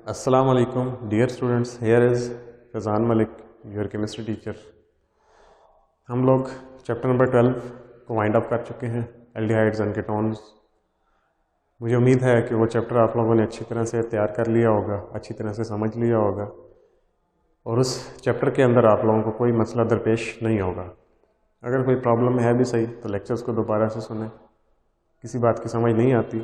Assalamu alaikum dear students, here is Faizan Malik, your chemistry teacher. हम लोग chapter number 12 को wind up कर चुके हैं, एल्डिहाइड्स एंड कीटोन्स। मुझे उम्मीद है कि वो चैप्टर आप लोगों ने अच्छी तरह से तैयार कर लिया होगा, अच्छी तरह से समझ लिया होगा और उस चैप्टर के अंदर आप लोगों को कोई मसला दरपेश नहीं होगा। अगर कोई प्रॉब्लम है भी सही तो लेक्चर्स को दोबारा से सुनें, किसी बात की समझ नहीं आती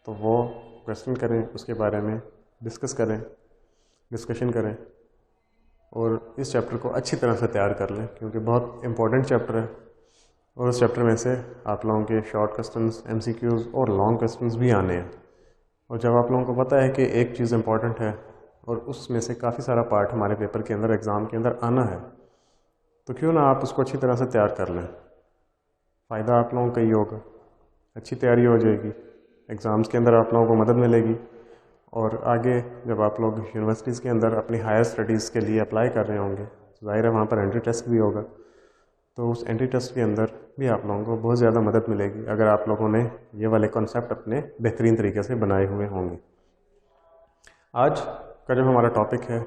तो वो क्वेश्चन करें, उसके बारे में डिस्कशन करें और इस चैप्टर को अच्छी तरह से तैयार कर लें, क्योंकि बहुत इंपॉर्टेंट चैप्टर है और उस चैप्टर में से आप लोगों के शॉर्ट क्वेश्चंस, एमसीक्यूज़ और लॉन्ग क्वेश्चंस भी आने हैं। और जब आप लोगों को पता है कि एक चीज़ इंपॉर्टेंट है और उसमें से काफ़ी सारा पार्ट हमारे पेपर के अंदर, एग्ज़ाम के अंदर आना है, तो क्यों ना आप उसको अच्छी तरह से तैयार कर लें। फ़ायदा आप लोगों का ही होगा, अच्छी तैयारी हो जाएगी, एग्ज़ाम्स के अंदर आप लोगों को मदद मिलेगी और आगे जब आप लोग यूनिवर्सिटीज़ के अंदर अपनी हायर स्टडीज़ के लिए अप्लाई कर रहे होंगे तो ज़ाहिर है वहाँ पर एंट्री टेस्ट भी होगा, तो उस एंट्री टेस्ट के अंदर भी आप लोगों को बहुत ज़्यादा मदद मिलेगी अगर आप लोगों ने ये वाले कॉन्सेप्ट अपने बेहतरीन तरीके से बनाए हुए होंगे। आज का जो हमारा टॉपिक है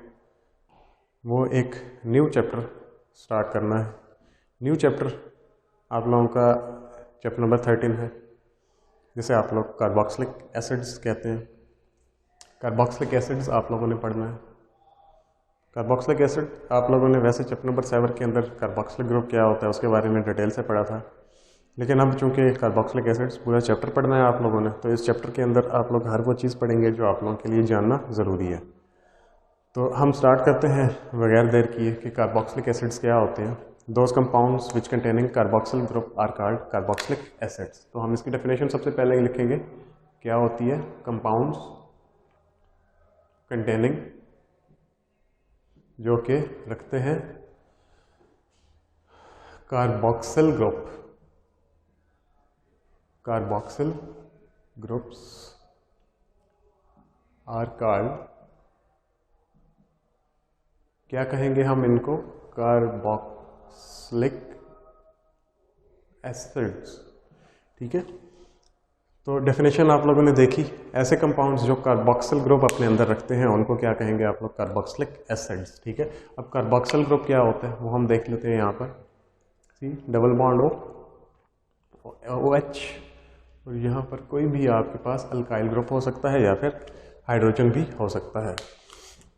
वो एक न्यू चैप्टर स्टार्ट करना है। न्यू चैप्टर आप लोगों का चैप्टर नंबर 13 है, जिसे आप लोग कार्बोक्सिलिक एसिड्स कहते हैं। कार्बोक्सिलिक एसिड्स आप लोगों ने पढ़ना है। कार्बोक्सिलिक एसिड आप लोगों ने वैसे चैप्टर नंबर 7 के अंदर कार्बोक्सिलिक ग्रुप क्या होता है उसके बारे में डिटेल से पढ़ा था, लेकिन अब चूंकि कार्बोक्सिलिक एसिड्स पूरा चैप्टर पढ़ना है आप लोगों ने, तो इस चैप्टर के अंदर आप लोग हर वो चीज़ पढ़ेंगे जो आप लोगों के लिए जानना ज़रूरी है। तो हम स्टार्ट करते हैं बगैर देर किए कि कार्बोक्सिलिक एसिड्स क्या होते हैं। Those compounds which containing carboxyl group are called carboxylic acids. तो हम इसकी डेफिनेशन सबसे पहले लिखेंगे, क्या होती है। कंपाउंड्स कंटेनिंग, जो कि रखते हैं carboxyl group, carboxyl groups are called, क्या कहेंगे हम इनको, कार्बोक्सिलिक एसिड्स। ठीक है, तो डेफिनेशन आप लोगों ने देखी। ऐसे कंपाउंड्स जो कार्बोक्सिल ग्रुप अपने अंदर रखते हैं उनको क्या कहेंगे आप लोग, कार्बोक्सिलिक एसिड्स। ठीक है, अब कार्बोक्सिल ग्रुप क्या होता है वो हम देख लेते हैं। यहाँ पर C double bond O OH, और यहाँ पर कोई भी आपके पास अल्काइल ग्रुप हो सकता है या फिर हाइड्रोजन भी हो सकता है।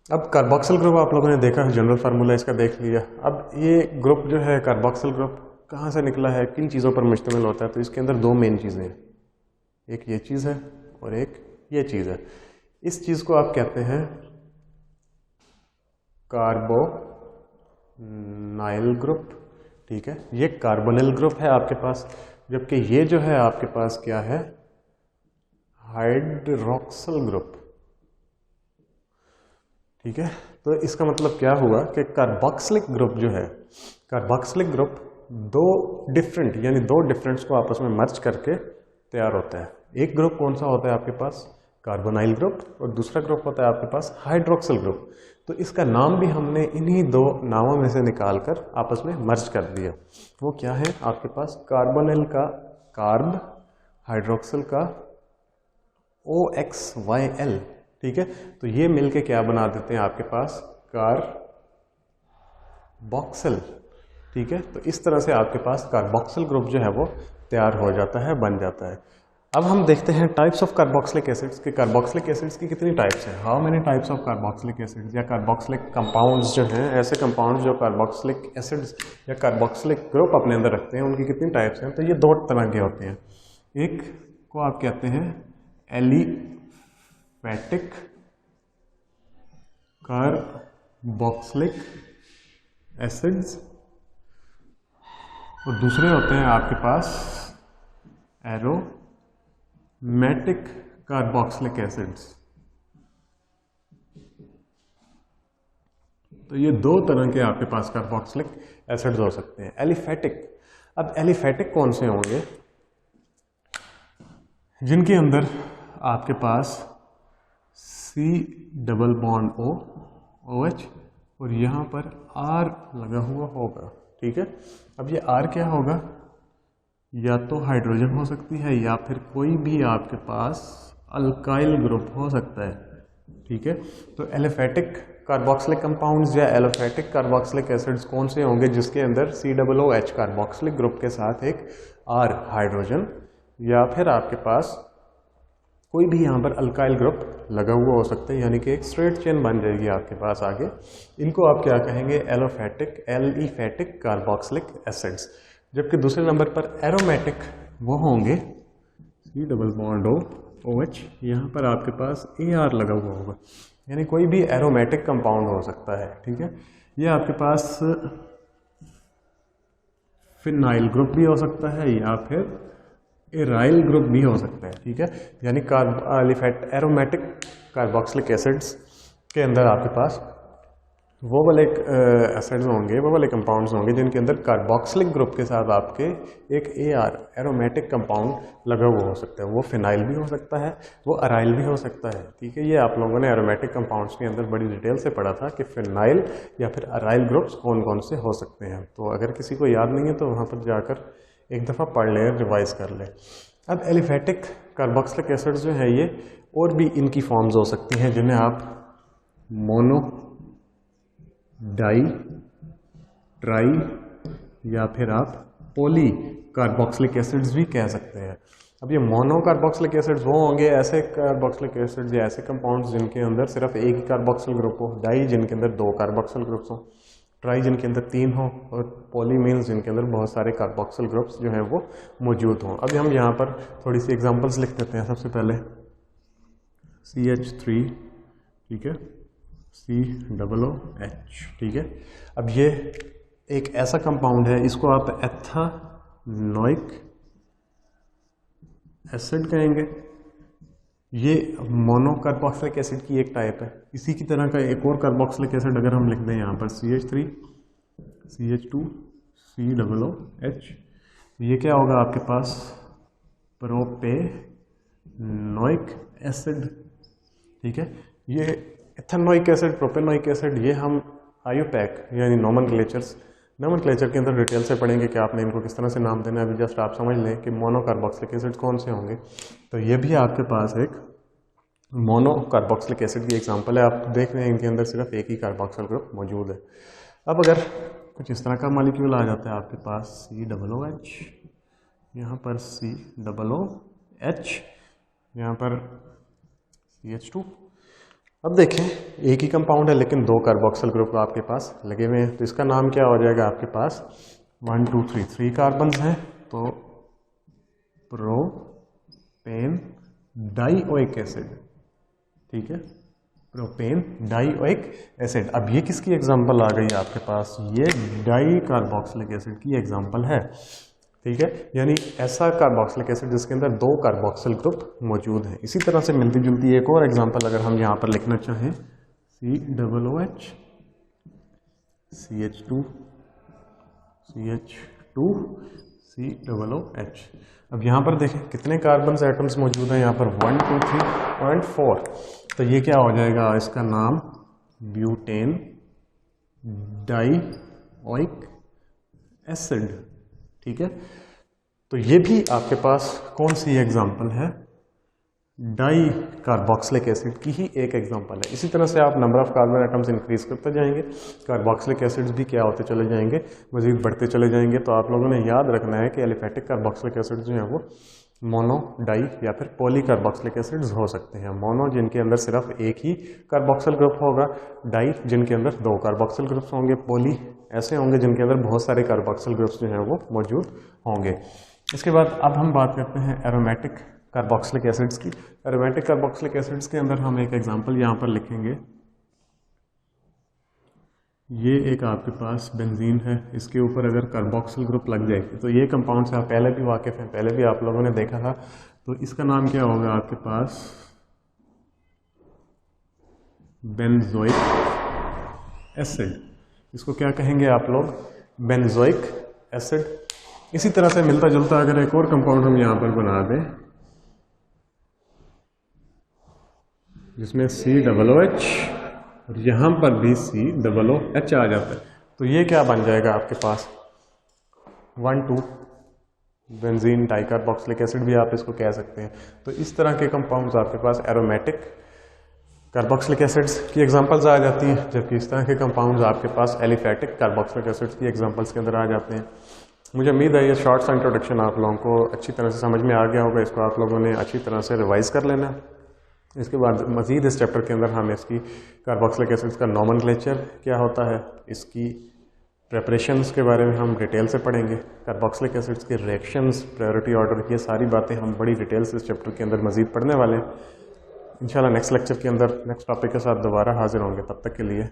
अब कार्बोक्सिल ग्रुप आप लोगों ने देखा, जनरल फार्मूला इसका देख लिया। अब ये ग्रुप जो है कार्बोक्सिल ग्रुप कहाँ से निकला है, किन चीज़ों पर मुश्तमिल होता है, तो इसके अंदर दो मेन चीज़ें हैं, एक ये चीज़ है और एक ये चीज़ है। इस चीज़ को आप कहते हैं कार्बोनाइल ग्रुप। ठीक है, ये कार्बोनिल ग्रुप है आपके पास, जबकि ये जो है आपके पास क्या है, हाइड्रोक्सिल ग्रुप। ठीक है, तो इसका मतलब क्या हुआ कि कार्बोक्सिलिक ग्रुप जो है, कार्बोक्सिलिक ग्रुप दो डिफरेंट्स को आपस में मर्ज करके तैयार होता है। एक ग्रुप कौन सा होता है आपके पास, कार्बोनाइल ग्रुप, और दूसरा ग्रुप होता है आपके पास हाइड्रोक्सिल ग्रुप। तो इसका नाम भी हमने इन्हीं दो नामों में से निकालकर आपस में मर्ज कर दिया। वो क्या है आपके पास, कार्बोनाइल का कार्ब, हाइड्रोक्सिल का OXYL। ठीक है, तो ये मिलके क्या बना देते हैं आपके पास, कार्बोक्सिल। ठीक है, तो इस तरह से आपके पास कार्बोक्सिल ग्रुप जो है वो तैयार हो जाता है, बन जाता है। अब हम देखते हैं टाइप्स ऑफ कार्बोक्सिलिक एसिड्स कि कार्बोक्सिलिक एसिड्स की कितनी टाइप्स हैं, how many types of carboxylic acids, या कार्बोक्सिलिक कंपाउंड्स जो हैं, ऐसे कंपाउंड्स जो कार्बोक्सिलिक एसिड्स या कार्बोक्सिलिक ग्रुप अपने अंदर रखते हैं, उनकी कितनी टाइप्स हैं। तो ये दो तरह के होते हैं। एक को आप कहते हैं एलिफैटिक कार्बोक्सिलिक एसिड्स और दूसरे होते हैं आपके पास एरोमेटिक कार्बोक्सिलिक एसिड्स। तो ये दो तरह के आपके पास कार्बोक्सिलिक एसिड्स हो सकते हैं। एलिफैटिक, अब एलिफैटिक कौन से होंगे, जिनके अंदर आपके पास C डबल बॉन्ड OH और यहाँ पर R लगा हुआ होगा। ठीक है, अब ये R क्या होगा, या तो हाइड्रोजन हो सकती है या फिर कोई भी आपके पास अल्काइल ग्रुप हो सकता है। ठीक है। तो एलिफेटिक कार्बोक्सिलिक कंपाउंड्स या एलिफेटिक कार्बोक्सिलिक एसिड्स कौन से होंगे जिसके अंदर COOH कार्बोक्सिलिक ग्रुप के साथ एक R हाइड्रोजन या फिर आपके पास कोई भी यहाँ पर अल्काइल ग्रुप लगा हुआ हो सकता है, यानी कि एक स्ट्रेट चेन बन जाएगी आपके पास आगे। इनको आप क्या कहेंगे, एलिफेटिक कार्बोक्सिलिक एसिड्स। जबकि दूसरे नंबर पर एरोमेटिक वो होंगे COOH, यहाँ पर आपके पास AR लगा हुआ होगा, यानी कोई भी एरोमेटिक कंपाउंड हो सकता है, ठीक है। ये आपके पास फिनाइल ग्रुप भी हो सकता है या फिर एराइल ग्रुप भी हो सकता है, ठीक है। यानी एरोमेटिक कार्बोक्सिलिक एसिड्स के अंदर आपके पास वो वाले एसिड्स होंगे, वो वाले कंपाउंड्स होंगे जिनके अंदर कार्बोक्सिलिक ग्रुप के साथ आपके एक AR एरोमेटिक कंपाउंड लगा हुआ हो सकता है। वो फिनाइल भी हो सकता है, वो अराइल भी हो सकता है, ठीक है। ये आप लोगों ने एरोमेटिक कंपाउंड्स के अंदर बड़ी डिटेल से पढ़ा था कि फिनाइल या फिर अराइल ग्रुप्स कौन कौन से हो सकते हैं। तो अगर किसी को याद नहीं है तो वहाँ पर जाकर एक दफ़ा पढ़ ले, रिवाइज कर ले। अब एलिफेटिक कार्बोक्सिलिक एसिड्स जो है ये और भी इनकी फॉर्म्स हो सकती हैं जिन्हें आप मोनो, डाई, ट्राई या फिर आप पॉली कार्बोक्सिलिक एसिड्स भी कह सकते हैं। अब ये मोनो कार्बोक्सिलिक एसिड्स वो होंगे ऐसे कार्बोक्सिलिक एसिड्स या ऐसे कंपाउंड्स जिनके अंदर सिर्फ एक ही कार्बोक्सिल ग्रुप हो, डाई जिनके अंदर 2 कार्बोक्सिल ग्रुप्स हो, ट्राई जिनके अंदर 3 हो, और पॉली मीन्स जिनके अंदर बहुत सारे कार्बोक्सिल ग्रुप्स जो हैं वो मौजूद हों। अभी हम यहाँ पर थोड़ी सी एग्जांपल्स लिख देते हैं। सबसे पहले CH3, ठीक है, COOH, ठीक है। अब ये एक ऐसा कंपाउंड है, इसको आप एथानोइक एसिड कहेंगे। ये मोनो कार्बोक्सिलिक एसिड की एक टाइप है। इसी की तरह का एक और कार्बोक्सिलिक एसिड अगर हम लिख दें यहाँ पर CH3, CH2, COOH, ये क्या होगा आपके पास, प्रोपेनोइक एसिड, ठीक है। ये एथेनोइक एसिड, प्रोपेनोइक एसिड, ये हम आईयूपैक यानी नोमेनक्लेचर के अंदर डिटेल से पढ़ेंगे कि आपने इनको किस तरह से नाम देना है। अभी जस्ट आप समझ लें कि मोनो कार्बोक्सिलिक एसिड कौन से होंगे। तो ये भी आपके पास एक मोनो कार्बोक्सिलिक एसिड की एग्जांपल है। आप देख रहे हैं इनके अंदर सिर्फ एक ही कार्बोक्सिल ग्रुप मौजूद है। अब अगर कुछ इस तरह का मॉलिक्यूल आ जाता है आपके पास COOH, यहाँ पर COOH, यहाँ पर CH2। अब देखें एक ही कंपाउंड है लेकिन 2 कार्बोक्सिल ग्रुप आपके पास लगे हुए हैं, तो इसका नाम क्या हो जाएगा आपके पास 1 2 3 कार्बन्स हैं, तो प्रोपेन डाइओइक एसिड, ठीक है, प्रोपेन डाइओइक एसिड। अब ये किसकी एग्जांपल आ गई आपके पास, ये डाई कार्बोक्सिलिक एसिड की एग्जांपल है, ठीक है। यानी ऐसा कार्बोक्सिलिक एसिड जिसके अंदर 2 कार्बोक्सिल ग्रुप मौजूद हैं। इसी तरह से मिलती जुलती एक और एग्जांपल अगर हम यहाँ पर लिखना चाहें, COOH, CH2, COOH। अब यहाँ पर देखें कितने कार्बन एटम्स मौजूद हैं, यहाँ पर 1 2 3 और 4। तो ये क्या हो जाएगा, इसका नाम ब्यूटेन डाइओइक एसिड, ठीक है। तो ये भी आपके पास कौन सी एग्जांपल है, डाई कार्बोक्सिलिक एसिड की ही एक एग्जांपल है। इसी तरह से आप number of carbon atoms increase करते जाएंगे, कार्बोक्सिलिक एसिड्स भी क्या होते चले जाएंगे, मजीद बढ़ते चले जाएंगे। तो आप लोगों ने याद रखना है कि एलिफेटिक कार्बोक्सिलिक एसिड जो हैं वो मोनो, डाई या फिर पॉली कार्बोक्सिलिक एसिड्स हो सकते हैं। मोनो जिनके अंदर सिर्फ एक ही कार्बोक्सिल ग्रुप होगा, डाई जिनके अंदर 2 कार्बोक्सिल ग्रुप्स होंगे, पॉली ऐसे होंगे जिनके अंदर बहुत सारे कार्बोक्सिल ग्रुप्स जो हैं वो मौजूद होंगे। इसके बाद अब हम बात करते हैं एरोमेटिक कार्बोक्सिलिक एसिड्स की। एरोमेटिक कार्बोक्सिलिक एसिड्स के अंदर हम एक एग्जांपल यहाँ पर लिखेंगे। ये एक आपके पास बेंजीन है, इसके ऊपर अगर कार्बोक्सिल ग्रुप लग जाएगी तो ये कंपाउंड से आप पहले भी वाकिफ हैं, पहले भी आप लोगों ने देखा था। तो इसका नाम क्या होगा आपके पास, बेंजोइक एसिड। इसको क्या कहेंगे आप लोग, बेंजोइक एसिड। इसी तरह से मिलता जुलता अगर एक और कंपाउंड हम यहाँ पर बना दें जिसमें COOH और यहाँ पर भी COOH आ जाता है, तो ये क्या बन जाएगा आपके पास 1 2 बेंजीन डाइकार्बोक्सिलिक एसिड भी आप इसको कह सकते हैं। तो इस तरह के कंपाउंड्स आपके पास एरोमेटिक कार्बोक्सिलिक एसिड्स की एग्जांपल्स आ जाती हैं, जबकि इस तरह के कंपाउंड्स आपके पास एलिफैटिक कार्बोक्सिलिक एसिड्स की एग्जांपल्स के अंदर आ जाते हैं। मुझे उम्मीद है ये शॉर्ट सा इंट्रोडक्शन आप लोगों को अच्छी तरह से समझ में आ गया होगा। इसको आप लोगों ने अच्छी तरह से रिवाइज कर लेना। इसके बाद मज़ीद इस चैप्टर के अंदर हम इसकी कार्बोक्सिलिक एसिड्स का नॉमेनक्लेचर क्या होता है, इसकी प्रेपरेशंस के बारे में हम डिटेल से पढ़ेंगे, कार्बोक्सिलिक एसिड्स के रिएक्शंस, प्रायोरिटी ऑर्डर, ये सारी बातें हम बड़ी डिटेल से इस चैप्टर के अंदर मज़ीद पढ़ने वाले हैं। इंशाल्लाह नेक्स्ट लेक्चर के अंदर नेक्स्ट टॉपिक के साथ दोबारा हाजिर होंगे। तब तक के लिए